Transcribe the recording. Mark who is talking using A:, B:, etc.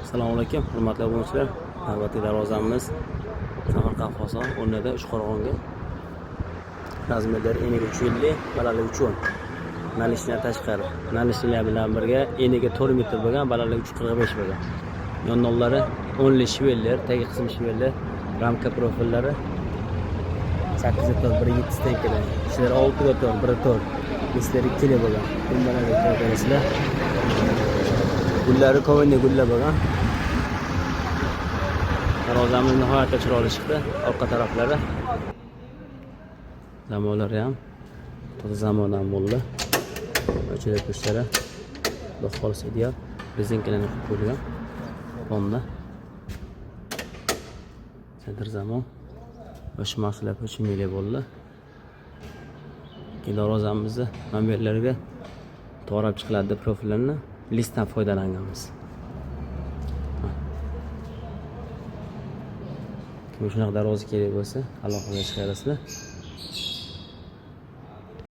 A: Assalomu alaykum, hurmatli obunachilar. Navbatdagi darvozamiz Samarqand Qo'qon o'rnida Uchqo'rg'onga. Razmerlari eniga 350, balandligi 310. Nalishlar tashqari. Nalishlar bilan birga eniga 4 metr bo'lgan, balandligi 345 bo'lgan. Yondollari 10 shvellar, tagi qismi shvellar, ramka profillari 8 tor 1.7 tenkadan. Ishlar 6 tor 1 tor. Mislari 2 bo'lgan. Bunlarni ko'rasizlar. Gullari ko'vinli gullar bo'lgan. Darvozamiz nihoyatda chiroyli chiqdi. Orqa taraflari zamonlari ham toza zamondan bo'ldi. O'chirib ishlari xudo xohlasa ideal. Rezinkalarni qo'yib qo'yilgan. Honda Center zamon. O'sha mahsulotlar ko'chimli bo'ldi. Darvozamizni modellarga to'g'rab chiqiladi profillarni listdan foydalanganmiz. Kim shunaqa darvoza kerak bo'lsa, alohida chiqarasizlar.